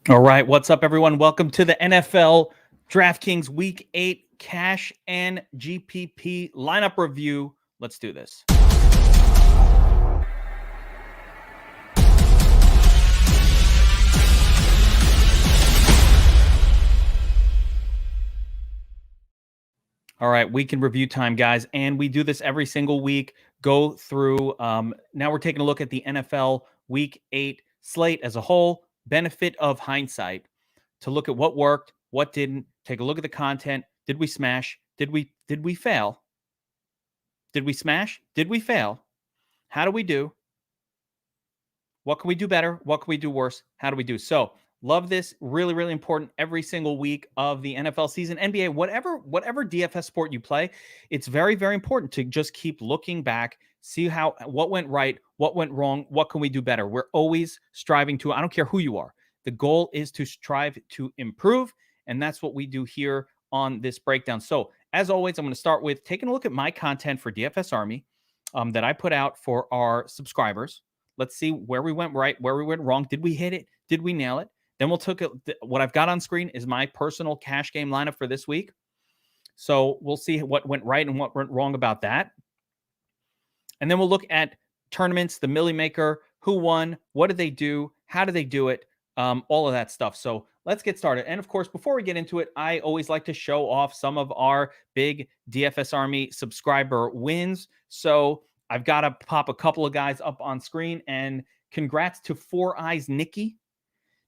All right, what's up, everyone? Welcome to the NFL Draftkings Week 8 Cash and GPP lineup review. Let's do this. All right, week in review time, guys, and we do this every single week. Go through. Now we're taking a look at the NFL Week 8 slate as a whole. Benefit of hindsight to look at what worked, what didn't. Take a look at the content. Did we smash? Did we fail? Did we smash? Did we fail? How do we do? What can we do better? What can we do worse? How do we do? So, love this. Really, really important every single week of the NFL season, NBA, whatever DFS sport you play. It's very, very important to just keep looking back, see what went right, what went wrong, what can we do better. We're always striving to. I don't care who you are. The goal is to strive to improve, and that's what we do here on this breakdown. So, as always, I'm going to start with taking a look at my content for DFS Army that I put out for our subscribers. Let's see where we went right, where we went wrong. Did we hit it? Did we nail it? Then we'll take what I've got on screen is my personal cash game lineup for this week. So we'll see what went right and what went wrong about that. And then we'll look at tournaments, the Millie Maker, who won, what did they do, how did they do it, all of that stuff. So let's get started. And of course, before we get into it, I always like to show off some of our big DFS Army subscriber wins. So I've got to pop a couple of guys up on screen, and congrats to Four Eyes Nikki.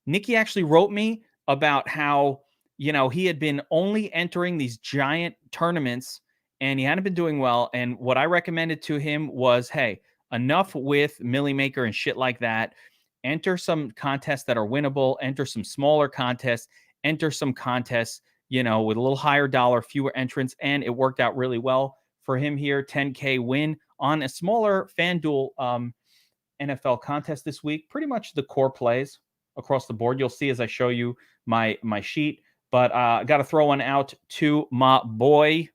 Nikki actually wrote me about how, he had been only entering these giant tournaments and he hadn't been doing well. And what I recommended to him was, hey, enough with Millie Maker and shit like that. Enter some contests that are winnable, enter some smaller contests, enter some contests, with a little higher dollar, fewer entrants. And it worked out really well for him here. 10K win on a smaller Fanduel NFL contest this week. Pretty much the core plays across the board. You'll see as I show you my sheet. But I got to throw one out to my boy,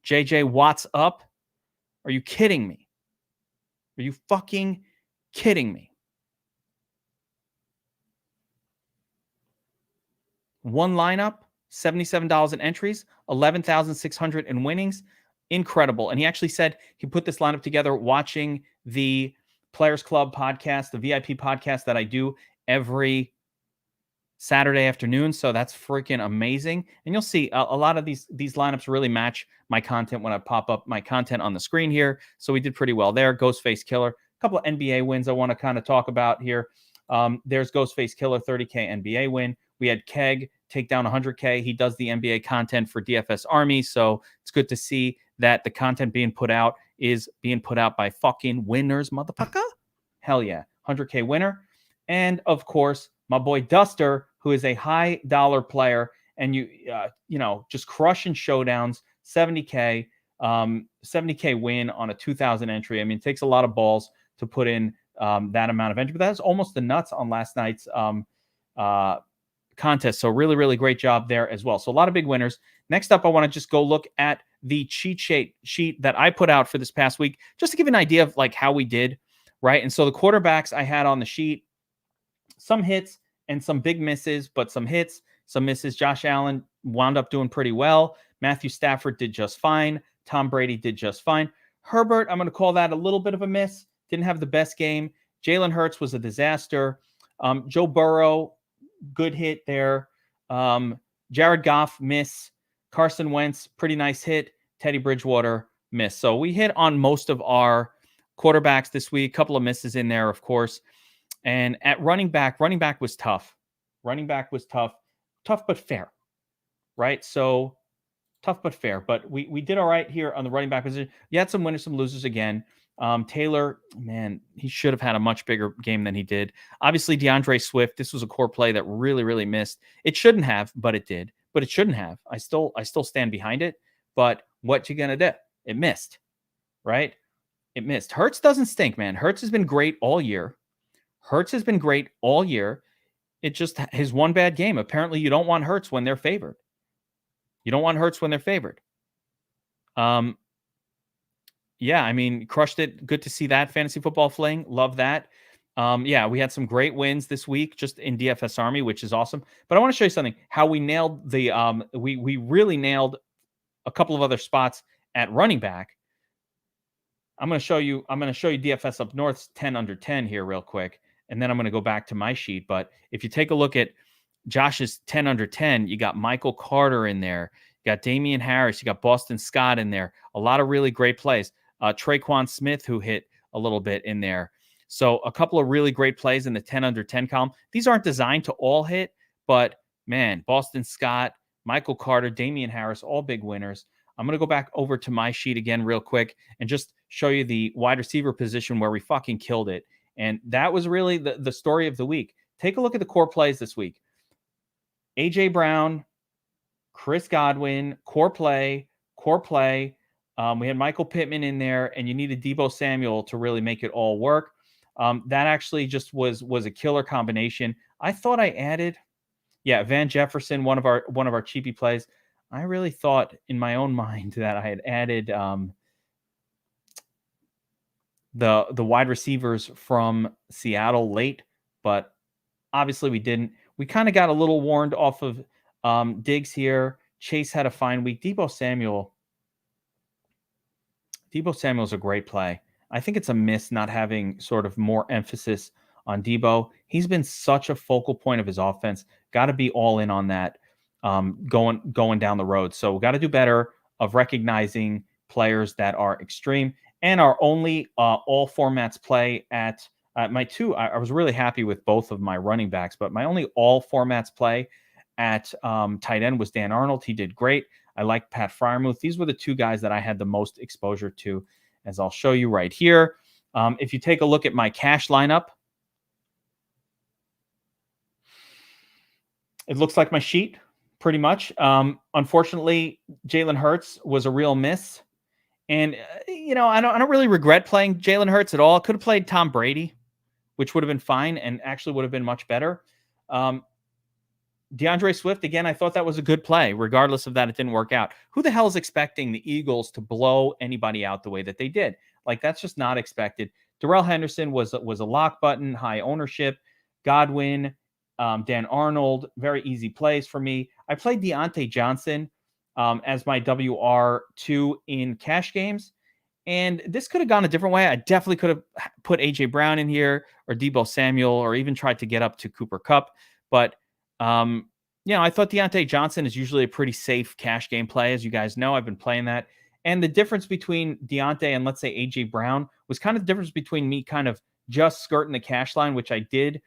JJ. What's up? Are you kidding me? Are you fucking kidding me? One lineup, $77 in entries, 11,600 in winnings. Incredible. And he actually said he put this lineup together watching the Players Club podcast, the VIP podcast that I do every Saturday afternoon. So that's freaking amazing. And you'll see a lot of these lineups really match my content when I pop up my content on the screen here. So we did pretty well there. Ghostface Killer, a couple of NBA wins I want to kind of talk about here. There's Ghostface Killer, 30K NBA win. We had Keg take down 100K. He does the NBA content for DFS Army. So it's good to see that the content being put out is being put out by fucking winners, motherfucker. Hell yeah. 100K winner. And of course, my boy Duster, who is a high dollar player and just crushing showdowns, 70K, 70K win on a 2,000 entry. I mean, it takes a lot of balls to put in that amount of entry, but that's almost the nuts on last night's contest. So really, really great job there as well. So a lot of big winners. Next up, I want to just go look at the cheat sheet that I put out for this past week, just to give an idea of like how we did, right? And so the quarterbacks I had on the sheet, some hits and some big misses, but some hits, some misses. Josh Allen wound up doing pretty well. Matthew Stafford did just fine. Tom Brady did just fine. Herbert, I'm going to call that a little bit of a miss. Didn't have the best game. Jalen Hurts was a disaster. Joe Burrow, good hit there. Jared Goff, miss. Carson Wentz, pretty nice hit. Teddy Bridgewater, miss. So we hit on most of our quarterbacks this week. A couple of misses in there, of course. And at running back was tough. Running back was tough but fair, right? So tough but fair. But we did all right here on the running back position. You had some winners, some losers again. Taylor, man, he should have had a much bigger game than he did. Obviously, DeAndre Swift, this was a core play that really, really missed. It shouldn't have, but it did. But it shouldn't have. I still stand behind it. But what you gonna do? It missed, right? It missed. Hurts doesn't stink, man. Hurts has been great all year. It just his one bad game. Apparently, you don't want Hurts when they're favored. Yeah, I mean, crushed it. Good to see that fantasy football fling. Love that. Yeah, we had some great wins this week just in DFS Army, which is awesome. But I want to show you something. How we nailed the we really nailed a couple of other spots at running back. I'm going to show you DFS up north's 10 under 10 here real quick, and then I'm going to go back to my sheet. But if you take a look at Josh's 10 under 10, you got Michael Carter in there, you got Damian Harris, you got Boston Scott in there. A lot of really great plays. Traquan Smith, who hit a little bit in there. So a couple of really great plays in the 10 under 10 column. These aren't designed to all hit, but man, Boston Scott, Michael Carter, Damian Harris, all big winners. I'm going to go back over to my sheet again real quick and just show you the wide receiver position where we fucking killed it. And that was really the story of the week. Take a look at the core plays this week. A.J. Brown, Chris Godwin, core play. We had Michael Pittman in there, and you needed Deebo Samuel to really make it all work. That actually just was a killer combination. I thought I added, Van Jefferson, one of our cheapy plays. I really thought in my own mind that I had added the wide receivers from Seattle late, but obviously we didn't. We kind of got a little warned off of Diggs here. Chase had a fine week. Deebo Samuel's a great play. I think it's a miss not having sort of more emphasis on Deebo. He's been such a focal point of his offense. Got to be all in on that going down the road. So we got to do better of recognizing players that are extreme. And our only all formats play at my two. I was really happy with both of my running backs, but my only all formats play at tight end was Dan Arnold. He did great. I like Pat Freiermuth. These were the two guys that I had the most exposure to, as I'll show you right here. If you take a look at my cash lineup, it looks like my sheet pretty much. Unfortunately, Jalen Hurts was a real miss. And, I don't really regret playing Jalen Hurts at all. Could have played Tom Brady, which would have been fine and actually would have been much better. DeAndre Swift, again, I thought that was a good play. Regardless of that, it didn't work out. Who the hell is expecting the Eagles to blow anybody out the way that they did? Like, that's just not expected. Darrell Henderson was a lock button, high ownership. Godwin, Dan Arnold, very easy plays for me. I played Deontay Johnson as my WR2 in cash games. And this could have gone a different way. I definitely could have put A.J. Brown in here or Deebo Samuel or even tried to get up to Cooper Kupp. But, I thought Deontay Johnson is usually a pretty safe cash game play. As you guys know, I've been playing that. And the difference between Deontay and, let's say, A.J. Brown was kind of the difference between me kind of just skirting the cash line, which I did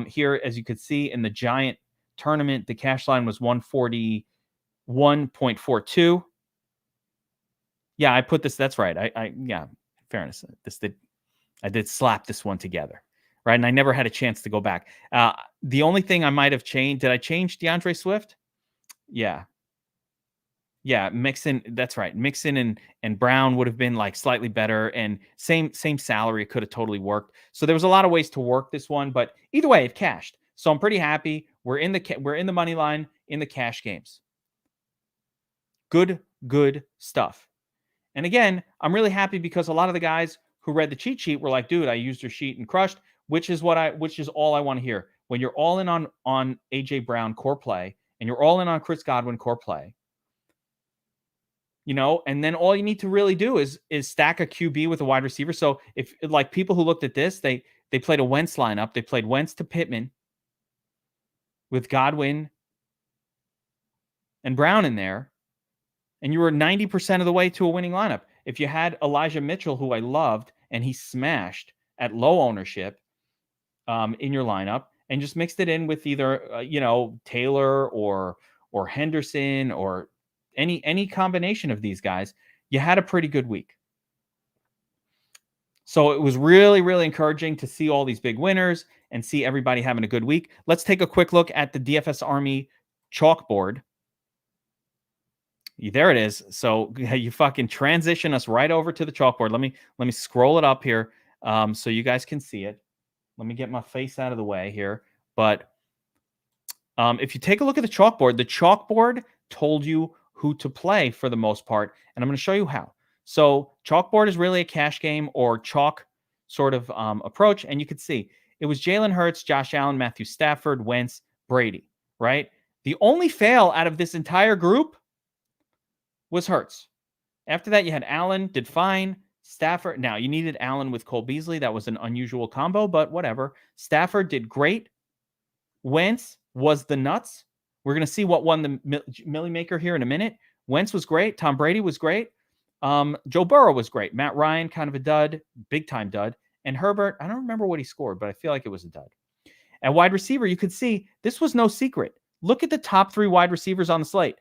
here. As you could see in the Giant tournament, the cash line was 141.42. Yeah, I put this. That's right. Fairness. I did slap this one together, right? And I never had a chance to go back. The only thing I might have changed, did I change DeAndre Swift? Yeah, Mixon. That's right. Mixon and Brown would have been like slightly better, and same salary. It could have totally worked. So there was a lot of ways to work this one, but either way, it cashed. So I'm pretty happy. We're in the money line in the cash games. Good stuff. And again, I'm really happy because a lot of the guys who read the cheat sheet were like, dude, I used your sheet and crushed, which is all I want to hear. When you're all in on AJ Brown core play and you're all in on Chris Godwin core play, and then all you need to really do is stack a QB with a wide receiver. So if like people who looked at this, they played a Wentz lineup. They played Wentz to Pittman with Godwin and Brown in there. And you were 90% of the way to a winning lineup. If you had Elijah Mitchell, who I loved, and he smashed at low ownership in your lineup, and just mixed it in with either Taylor or Henderson or any combination of these guys, you had a pretty good week. So it was really, really encouraging to see all these big winners and see everybody having a good week. Let's take a quick look at the DFS Army chalkboard. There it is. So you fucking transition us right over to the chalkboard. Let me scroll it up here so you guys can see it. Let me get my face out of the way here. But if you take a look at the chalkboard told you who to play for the most part, and I'm going to show you how. So chalkboard is really a cash game or chalk sort of approach, and you can see It was Jalen Hurts, Josh Allen, Matthew Stafford, Wentz, Brady, right? The only fail out of this entire group was Hurts. After that, you had Allen, did fine. Stafford, now you needed Allen with Cole Beasley. That was an unusual combo, but whatever. Stafford did great. Wentz was the nuts. We're going to see what won the Millie Maker here in a minute. Wentz was great. Tom Brady was great. Joe Burrow was great. Matt Ryan, kind of a dud, big time dud. And Herbert, I don't remember what he scored, but I feel like it was a dud. At wide receiver, you could see this was no secret. Look at the top 3 wide receivers on the slate.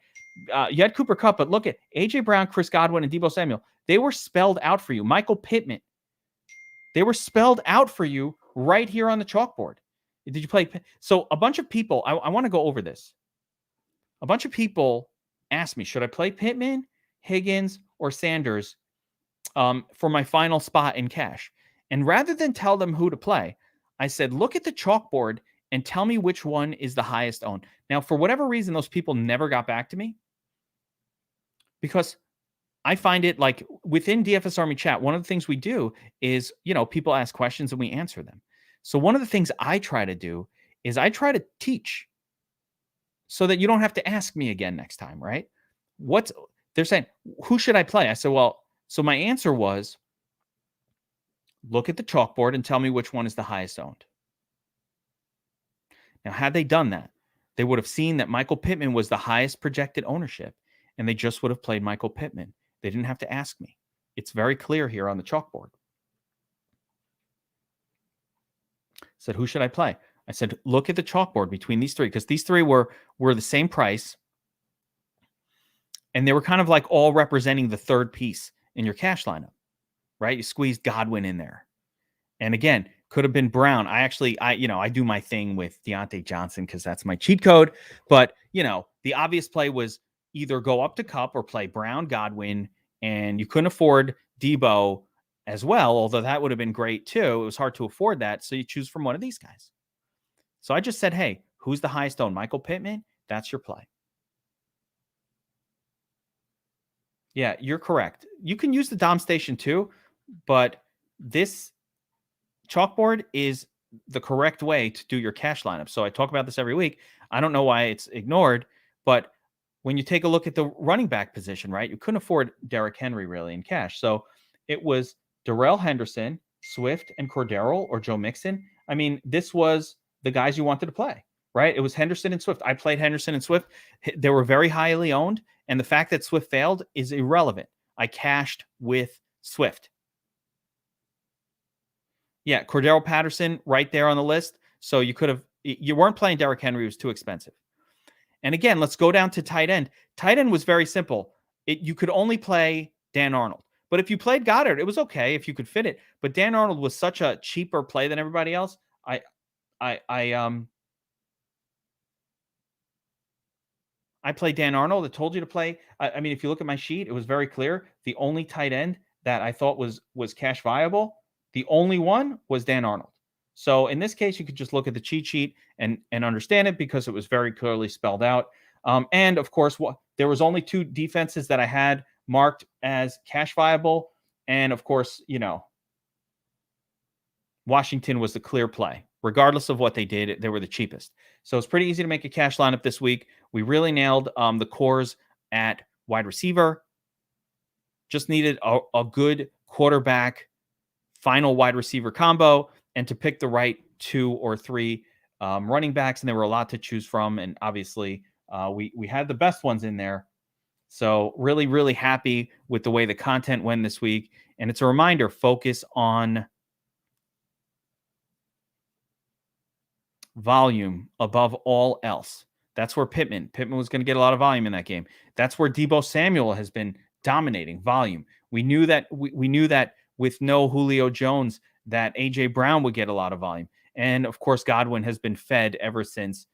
You had Cooper Kupp, but look at A.J. Brown, Chris Godwin, and Deebo Samuel. They were spelled out for you. Michael Pittman. They were spelled out for you right here on the chalkboard. Did you play? So a bunch of people, I want to go over this. A bunch of people asked me, should I play Pittman, Higgins, or Sanders for my final spot in cash? And rather than tell them who to play, I said, look at the chalkboard and tell me which one is the highest owned. Now, for whatever reason, those people never got back to me because I find it like within DFS Army chat, one of the things we do is, people ask questions and we answer them. So one of the things I try to do is I try to teach so that you don't have to ask me again next time, right? They're saying, who should I play? I said, so my answer was, look at the chalkboard and tell me which one is the highest owned. Now, had they done that, they would have seen that Michael Pittman was the highest projected ownership, and they just would have played Michael Pittman. They didn't have to ask me. It's very clear here on the chalkboard. I said, who should I play? I said, look at the chalkboard between these 3, because these 3 were the same price, and they were kind of like all representing the third piece in your cash lineup, right? You squeezed Godwin in there. And again, could have been Brown. I do my thing with Deontay Johnson because that's my cheat code. But, the obvious play was either go up to Kupp or play Brown, Godwin, and you couldn't afford Deebo as well, although that would have been great too. It was hard to afford that. So you choose from one of these guys. So I just said, hey, who's the highest owned? Michael Pittman? That's your play. Yeah, you're correct. You can use the Dom Station too, but this chalkboard is the correct way to do your cash lineup. So I talk about this every week. I don't know why it's ignored, but when you take a look at the running back position, right, you couldn't afford Derrick Henry really in cash. So it was Darrell Henderson, Swift, and Cordero or Joe Mixon. I mean, this was the guys you wanted to play, right? It was Henderson and Swift. I played Henderson and Swift. They were very highly owned. And the fact that Swift failed is irrelevant. I cashed with Swift. Yeah, Cordero Patterson right there on the list. So you weren't playing Derrick Henry. It was too expensive. And again, let's go down to tight end. Tight end was very simple. You could only play Dan Arnold. But if you played Goddard, it was okay if you could fit it. But Dan Arnold was such a cheaper play than everybody else. I played Dan Arnold. I told you to play. I mean, if you look at my sheet, it was very clear. The only tight end that I thought was cash viable, the only one was Dan Arnold. So in this case, you could just look at the cheat sheet and understand it because it was very clearly spelled out. And of course, there was only 2 defenses that I had marked as cash viable. And of course, Washington was the clear play. Regardless of what they did, they were the cheapest. So it's pretty easy to make a cash lineup this week. We really nailed the cores at wide receiver. Just needed a good quarterback final wide receiver combo and to pick the right 2 or 3 running backs. And there were a lot to choose from. And obviously, we had the best ones in there. So really, really happy with the way the content went this week. And it's a reminder, focus on volume above all else. That's where Pittman was going to get a lot of volume in that game. That's where Deebo Samuel has been dominating volume. We knew that we knew that with no Julio Jones that A.J. Brown would get a lot of volume. And of course, Godwin has been fed ever since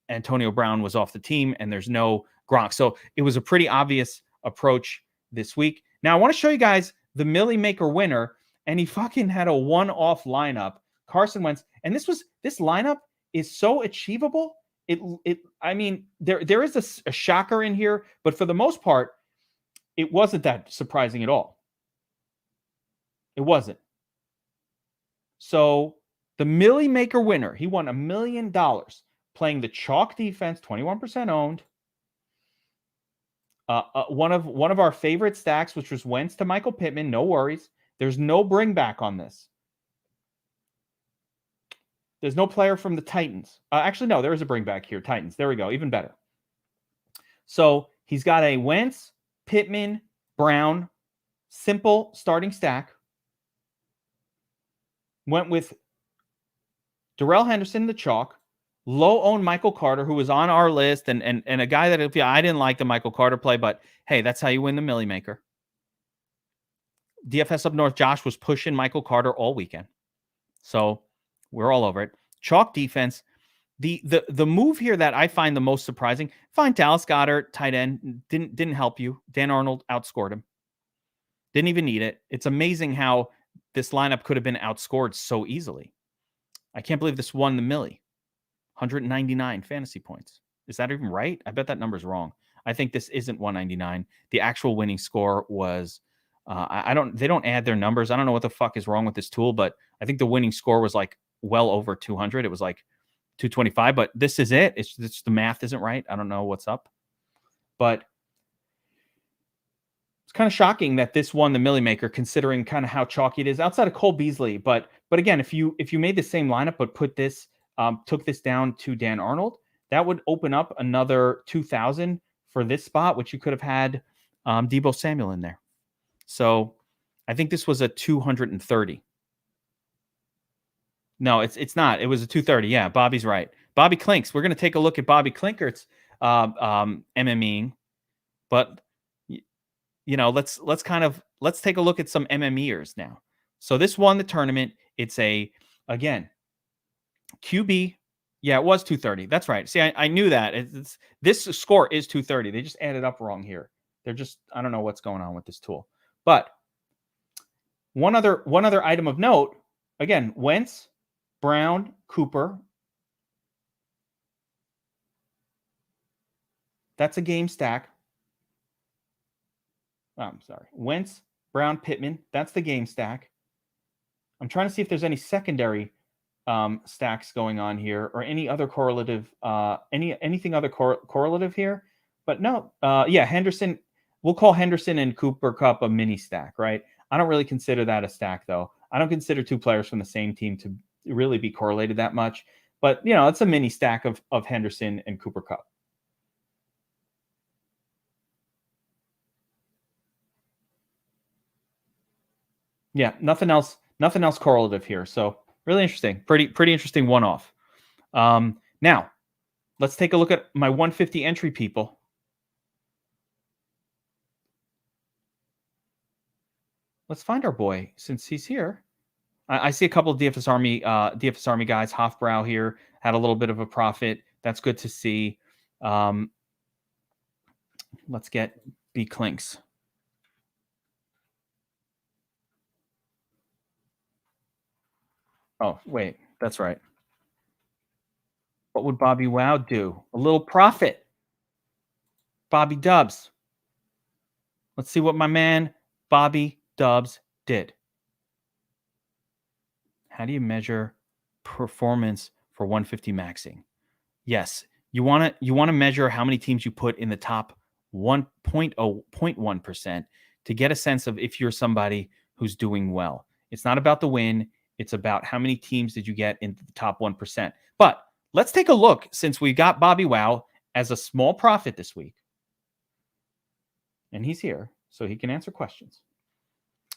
Antonio Brown was off the team and there's no Gronk. So it was a pretty obvious approach this week. Now I want to show you guys the Millie Maker winner, and he fucking had a one-off lineup. Carson Wentz, and this lineup is so achievable. I mean, there is a shocker in here, but for the most part, it wasn't that surprising at all. It wasn't. So The Millie Maker winner. He won $1 million playing the chalk defense, 21% owned. One of our favorite stacks, which was Wentz to Michael Pittman. No worries. There's no bring back on this. There's no player from the Titans. Actually, no, there is a bring back here. Titans. There we go. Even better. So he's got a Wentz, Pittman, Brown, simple starting stack. Went with Darrell Henderson in the chalk. Low-owned Michael Carter, who was on our list, and a guy that I didn't like the Michael Carter play, but hey, that's how you win the Millie Maker. DFS up north, Josh was pushing Michael Carter all weekend. So we're all over it. Chalk defense. The move here that I find the most surprising, fine, Dallas Goedert, tight end, didn't help you. Dan Arnold outscored him. Didn't even need it. It's amazing how this lineup could have been outscored so easily. I can't believe this won the Millie. 199 fantasy points. Is that even right? I bet that number's wrong. I think this isn't 199. The actual winning score was, they don't add their numbers. I don't know what the fuck is wrong with this tool, but I think the winning score was like well over 200. It was like 225, but this is it. It's the math isn't right. I don't know what's up, but it's kind of shocking that this won the Millie Maker, considering kind of how chalky it is outside of Cole Beasley. But again, if you made the same lineup but put this, took this down to Dan Arnold, that would open up another 2,000 for this spot, which you could have had Deebo Samuel in there. So I think this was a 230. No, it's not. It was a 230. Yeah, Bobby's right. Bobby Clinks. We're going to take a look at Bobby Klinkert's MMEing, but let's take a look at some MMEers now. So this won the tournament. It's again, QB. Yeah, it was 230. That's right. See, I knew that. This score is 230. They just added up wrong here. I don't know what's going on with this tool. But one other item of note, again, Wentz, Brown, Cooper. That's a game stack. Oh, I'm sorry. Wentz, Brown, Pittman. That's the game stack. I'm trying to see if there's any secondary stacks going on here or any other correlative, anything other correlative here. But no, yeah, Henderson. We'll call Henderson and Cooper Kupp a mini stack, right? I don't really consider that a stack, though. I don't consider two players from the same team to really be correlated that much. But, it's a mini stack of Henderson and Cooper Kupp. Yeah, nothing else correlative here. So really interesting. Pretty interesting one-off. Now, let's take a look at my 150 entry people. Let's find our boy since he's here. I see a couple of DFS Army guys. Hofbrau here had a little bit of a profit. That's good to see. Let's get B Clinks. Oh, wait, that's right. What would Bobby Wow do? A little profit. Bobby Dubs. Let's see what my man Bobby Dubs did. How do you measure performance for 150 maxing? Yes, you want to measure how many teams you put in the top 1.1% to get a sense of if you're somebody who's doing well. It's not about the win. It's about how many teams did you get into the top 1%. But let's take a look, since we got Bobby Wow as a small profit this week. And he's here, so he can answer questions.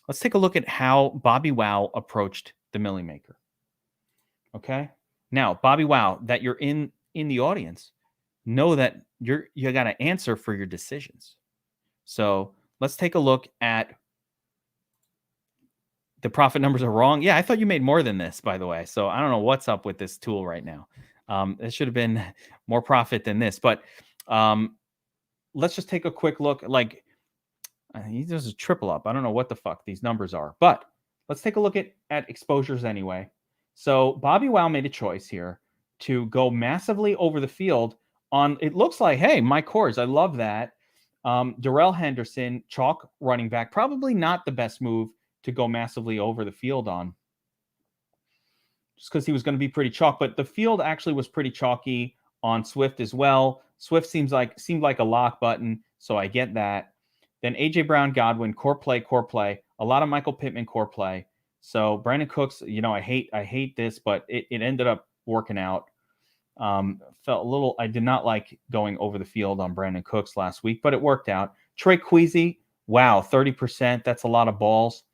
Let's take a look at how Bobby Wow approached the Millie Maker. Okay? Now, Bobby Wow, that you're in the audience, know that you got to answer for your decisions. So let's take a look at the profit numbers are wrong. Yeah, I thought you made more than this, by the way. So I don't know what's up with this tool right now. It should have been more profit than this. But let's just take a quick look. Like, he does a triple up. I don't know what the fuck these numbers are. But let's take a look at exposures anyway. So Bobby Wow made a choice here to go massively over the field on, it looks like, hey, Mike Kors, I love that. Darrell Henderson, chalk running back, probably not the best move to go massively over the field on. just because he was going to be pretty chalk. But the field actually was pretty chalky on Swift as well. Swift seemed like a lock button, so I get that. Then AJ Brown, Godwin, core play. A lot of Michael Pittman core play. So Brandon Cooks, I hate this, but it ended up working out. Felt a little. I did not like going over the field on Brandon Cooks last week, but it worked out. Trey Queasy, wow, 30%. That's a lot of balls.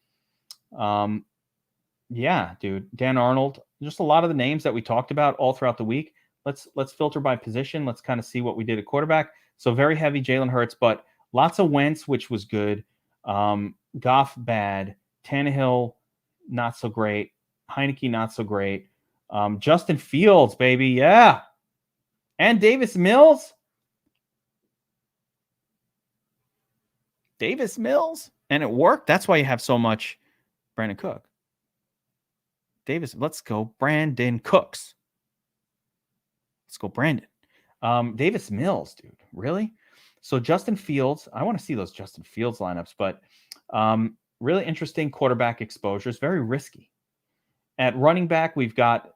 Yeah, dude. Dan Arnold. Just a lot of the names that we talked about all throughout the week. Let's filter by position. Let's kind of see what we did at quarterback. So very heavy Jalen Hurts, but lots of Wentz, which was good. Goff, bad. Tannehill, not so great. Heineke, not so great. Justin Fields, baby. Yeah. And Davis Mills. And it worked. That's why you have so much Brandon Cook. Let's go Brandon Cooks. Let's go Brandon. Davis Mills, dude. Really? So Justin Fields, I want to see those Justin Fields lineups, but really interesting quarterback exposures, very risky. At running back, we've got,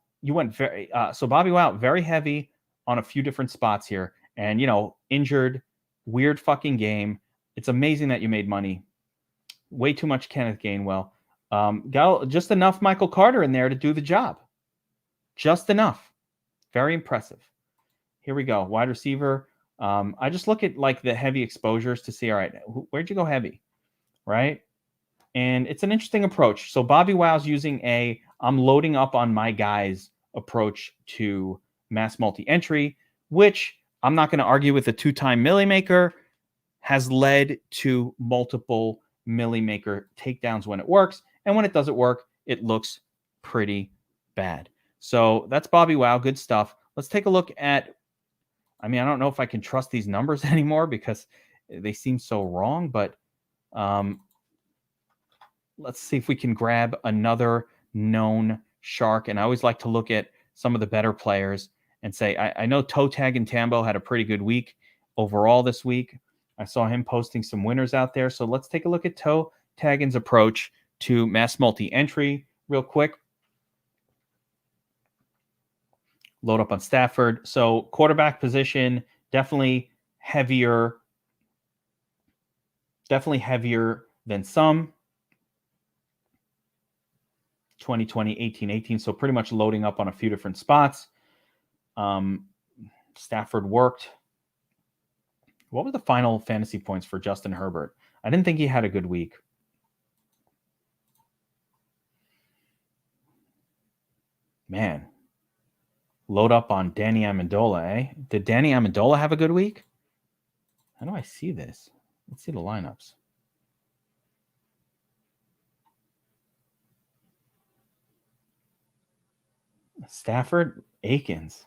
so Bobby Wow, very heavy on a few different spots here. And, injured, weird fucking game. It's amazing that you made money. Way too much Kenneth Gainwell. Got just enough Michael Carter in there to do the job. Just enough. Very impressive. Here we go. Wide receiver. I just look at like the heavy exposures to see, all right, where'd you go heavy? Right? And it's an interesting approach. So Bobby Wow's using I'm loading up on my guys approach to mass multi-entry, which I'm not going to argue with. A 2-time Millie Maker has led to multiple Millie Maker takedowns when it works. And when it doesn't work, it looks pretty bad. So that's Bobby Wow. Good stuff. Let's take a look at, I don't know if I can trust these numbers anymore because they seem so wrong, but let's see if we can grab another known shark. And I always like to look at some of the better players and say, I know Toe Tag and Tambo had a pretty good week overall this week. I saw him posting some winners out there. So let's take a look at Toe Taggins' approach to mass multi-entry real quick. Load up on Stafford. So quarterback position, definitely heavier than some. 2020, 18. So pretty much loading up on a few different spots. Stafford worked. What were the final fantasy points for Justin Herbert? I didn't think he had a good week. Man. Load up on Danny Amendola, eh? Did Danny Amendola have a good week? How do I see this? Let's see the lineups. Stafford, Akins,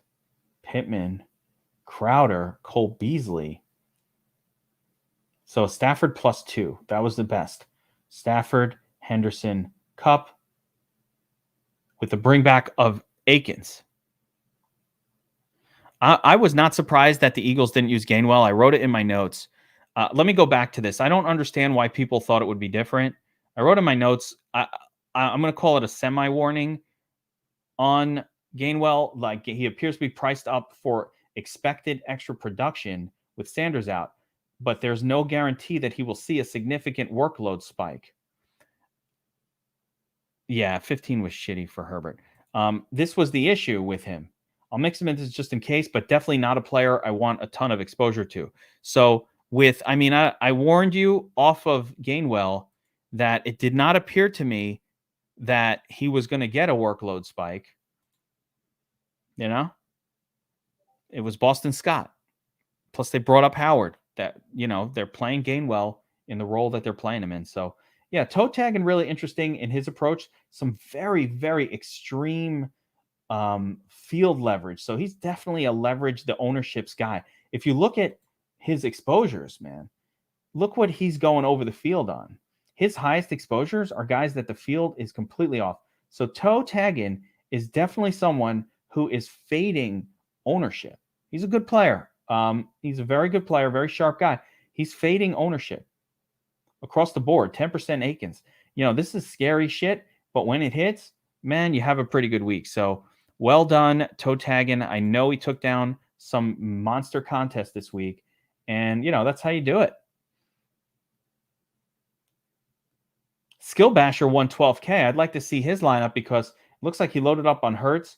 Pittman, Crowder, Cole Beasley. So Stafford +2. That was the best. Stafford, Henderson, Kupp, with the bring back of Akins. I was not surprised that the Eagles didn't use Gainwell. I wrote it in my notes. Let me go back to this. I don't understand why people thought it would be different. I wrote in my notes, I'm going to call it a semi-warning on Gainwell. Like, he appears to be priced up for expected extra production with Sanders out, but there's no guarantee that he will see a significant workload spike. Yeah, 15 was shitty for Herbert. This was the issue with him. I'll mix him into just in case, but definitely not a player I want a ton of exposure to. So I warned you off of Gainwell that it did not appear to me that he was going to get a workload spike. It was Boston Scott. Plus they brought up Howard that, they're playing Gainwell in the role that they're playing him in. So yeah, Toe Taggin really interesting in his approach. Some very, very extreme field leverage. So he's definitely a leverage the ownership's guy. If you look at his exposures, man, look what he's going over the field on. His highest exposures are guys that the field is completely off. So Toe Taggin is definitely someone who is fading ownership. He's a good player. He's a very good player, very sharp guy. He's fading ownership across the board. 10% Akins. This is scary shit, but when it hits, man, you have a pretty good week. So well done, toe tagging. I know he took down some monster contest this week, and that's how you do it. Skill Basher won 12K. I'd like to see his lineup because it looks like he loaded up on Hertz.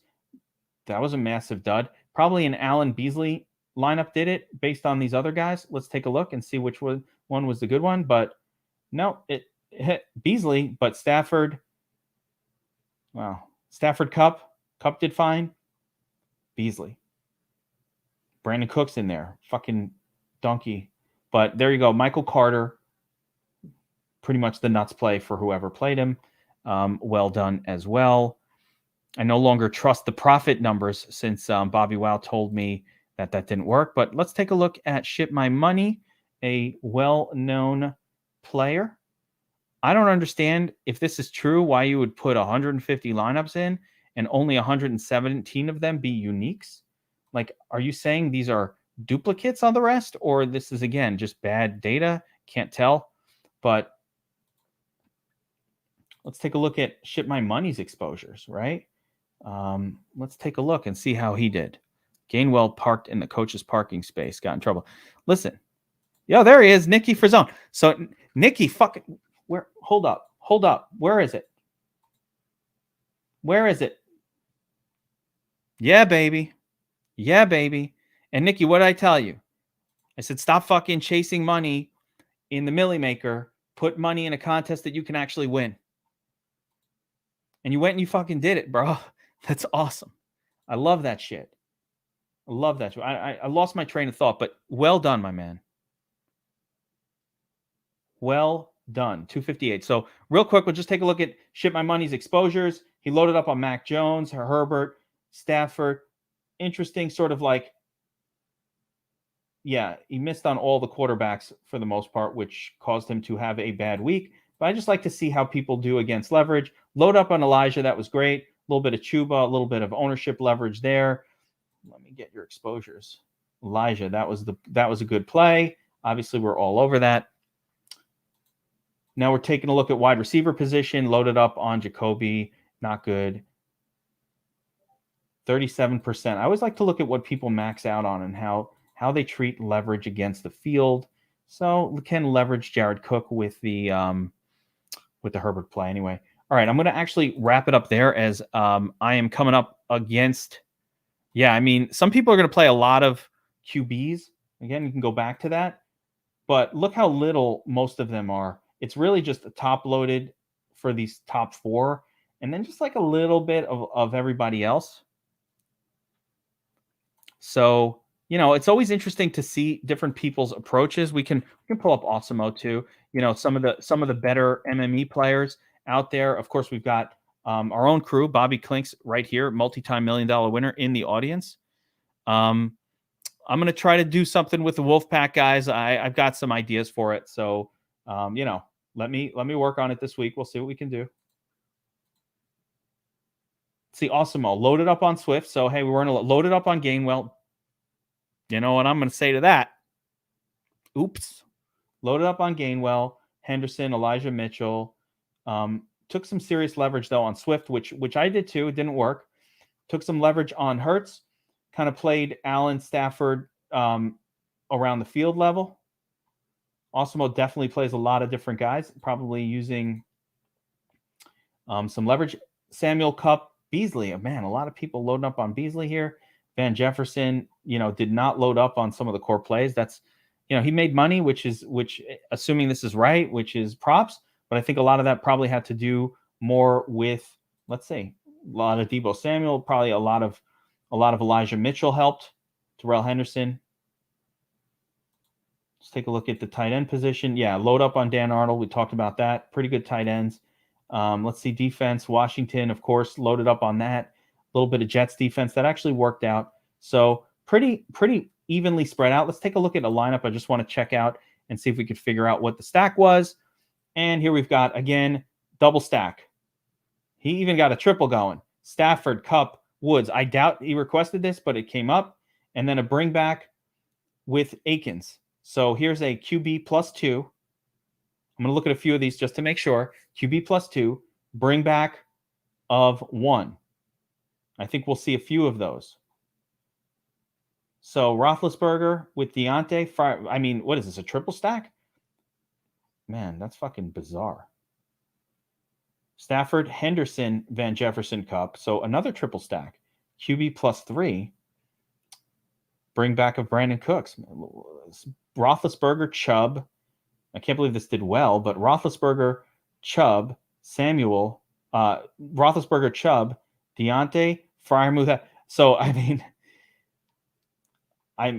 That was a massive dud. Probably an Allen Beasley lineup did it based on these other guys. Let's take a look and see which one was the good one. But no, it hit Beasley, but Stafford. Wow. Stafford Cup did fine. Beasley. Brandon Cook's in there. Fucking donkey. But there you go. Michael Carter. Pretty much the nuts play for whoever played him. Well done as well. I no longer trust the profit numbers since Bobby Wow told me that didn't work. But let's take a look at Ship My Money, a well-known player. I don't understand if this is true, why you would put 150 lineups in and only 117 of them be uniques. Like, are you saying these are duplicates on the rest, or this is, again, just bad data? Can't tell. But let's take a look at Ship My Money's exposures, right? Let's take a look and see how he did. Gainwell parked in the coach's parking space, got in trouble. Listen. Yo, there he is, Nicky Frazone. So, Nicky, fucking, where? Hold up. Where is it? Yeah, baby. And Nicky, what did I tell you? I said, stop fucking chasing money in the Millie Maker. Put money in a contest that you can actually win. And you went and you fucking did it, bro. That's awesome. I love that shit. I lost my train of thought, but well done, my man. Well done. 258. So real quick, we'll just take a look at Ship My Money's exposures. He loaded up on Mac Jones, Herbert, Stafford. Interesting sort of like, yeah, he missed on all the quarterbacks for the most part, which caused him to have a bad week. But I just like to see how people do against leverage. Load up on Elijah. That was great. A little bit of Chuba, a little bit of ownership leverage there. Let me get your exposures. Elijah, that was a good play. Obviously, we're all over that. Now we're taking a look at wide receiver position. Loaded up on Jacoby. Not good. 37%. I always like to look at what people max out on and how they treat leverage against the field. So can leverage Jared Cook with the Herbert play anyway. All right, I'm going to actually wrap it up there as I am coming up against. Yeah, I mean, some people are going to play a lot of QBs. Again, you can go back to that. But look how little most of them are. It's really just top loaded for these top four, and then just like a little bit of everybody else. So, it's always interesting to see different people's approaches. We can pull up Osimo too. Some of the better MME players out there. Of course, we've got our own crew, Bobby Klinks right here, multi-time $1 million winner in the audience. I'm going to try to do something with the Wolfpack guys. I've got some ideas for it. So, let me work on it this week. We'll see what we can do. See, Osimo loaded up on Swift. So, hey, we weren't loaded up on Gainwell. You know what I'm going to say to that? Oops. Loaded up on Gainwell, Henderson, Elijah Mitchell. Took some serious leverage, though, on Swift, which I did too. It didn't work. Took some leverage on Hertz. Kind of played Allen, Stafford around the field level. Osimo definitely plays a lot of different guys, probably using some leverage. Samuel Cup, Beasley. Man, a lot of people loading up on Beasley here. Van Jefferson, did not load up on some of the core plays. That's, he made money, which assuming this is right, which is props. But I think a lot of that probably had to do more with, let's say, a lot of Deebo Samuel, probably a lot of Elijah Mitchell helped. Terrell Henderson. Let's take a look at the tight end position. Yeah, load up on Dan Arnold. We talked about that. Pretty good tight ends. Let's see, defense. Washington, of course, loaded up on that. A little bit of Jets defense. That actually worked out. So pretty evenly spread out. Let's take a look at a lineup I just want to check out and see if we could figure out what the stack was. And here we've got, again, double stack. He even got a triple going. Stafford, Cup, Woods. I doubt he requested this, but it came up. And then a bring back with Akins. So here's a QB +2. I'm going to look at a few of these just to make sure. QB +2. Bring back of 1. I think we'll see a few of those. So Roethlisberger with Deontay. I mean, what is this, a triple stack? Man, that's fucking bizarre. Stafford, Henderson, Van Jefferson Cup. So another triple stack. QB +3. Bring back of Brandon Cooks. Roethlisberger, Chubb. I can't believe this did well, but Roethlisberger, Chubb, Samuel, Roethlisberger, Chubb, Deontay, Freiermuth. So, I mean,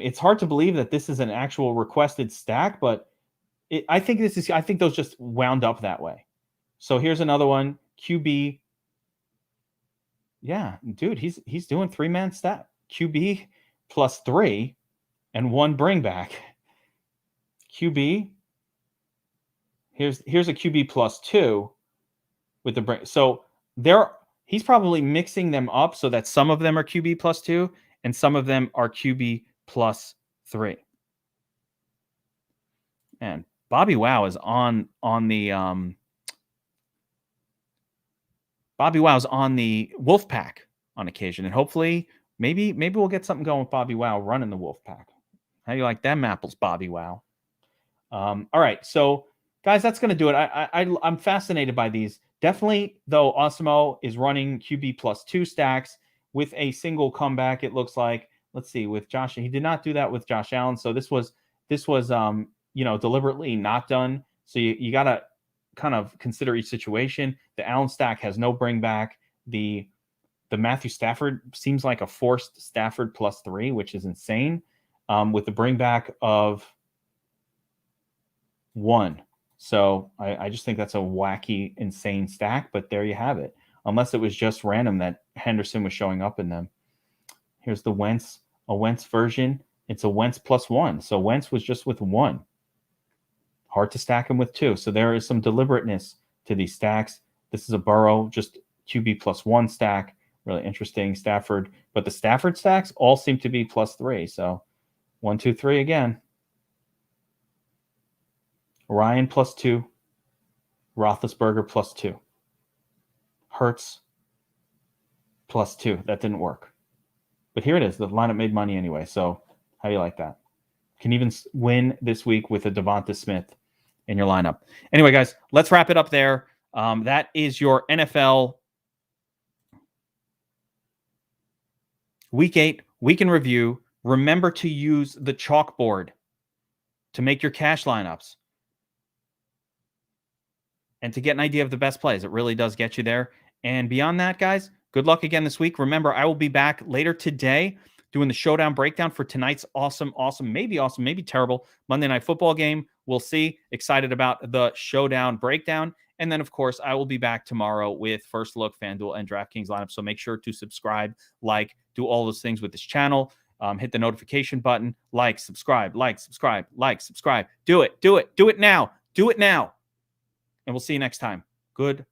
it's hard to believe that this is an actual requested stack, but I think those just wound up that way. So here's another one, QB. Yeah, dude, he's doing 3-man stack. QB +3 and 1 bring back. QB. Here's a QB +2 with the bring. So he's probably mixing them up so that some of them are QB +2 and some of them are QB +3. And Bobby Wow is on the Bobby Wow's on the Wolfpack on occasion, and hopefully maybe we'll get something going with Bobby Wow running the Wolfpack. How do you like them apples, Bobby Wow? All right, so guys, that's going to do it. I'm fascinated by these. Definitely, though, Osimo is running QB +2 stacks with a single comeback. It looks like. Let's see, with Josh, he did not do that with Josh Allen. So this was deliberately not done. So you got to kind of consider each situation. The Allen stack has no bring back. The Matthew Stafford seems like a forced Stafford +3, which is insane. With the bring back of 1. So I just think that's a wacky, insane stack, but there you have it. Unless it was just random that Henderson was showing up in them. Here's the Wentz, a Wentz version. It's a Wentz +1. So Wentz was just with 1. Hard to stack him with 2. So there is some deliberateness to these stacks. This is a Burrow, just QB +1 stack. Really interesting. Stafford. But the Stafford stacks all seem to be +3. So 1, 2, 3 again. Ryan +2. Roethlisberger +2. Hurts +2. That didn't work. But here it is. The lineup made money anyway. So how do you like that? Can even win this week with a Devonta Smith in your lineup. Anyway, guys, let's wrap it up there. That is your NFL Week 8 week in review. Remember to use the chalkboard to make your cash lineups and to get an idea of the best plays. It really does get you there. And beyond that, guys, good luck again this week. Remember, I will be back later today doing the showdown breakdown for tonight's awesome, maybe terrible Monday Night Football game. We'll see. Excited about the showdown breakdown. And then, of course, I will be back tomorrow with First Look, Fanduel, and Draftkings lineup. So make sure to subscribe, like, do all those things with this channel. Hit the notification button, subscribe. Do it now. And we'll see you next time. Good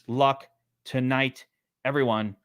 luck tonight, everyone.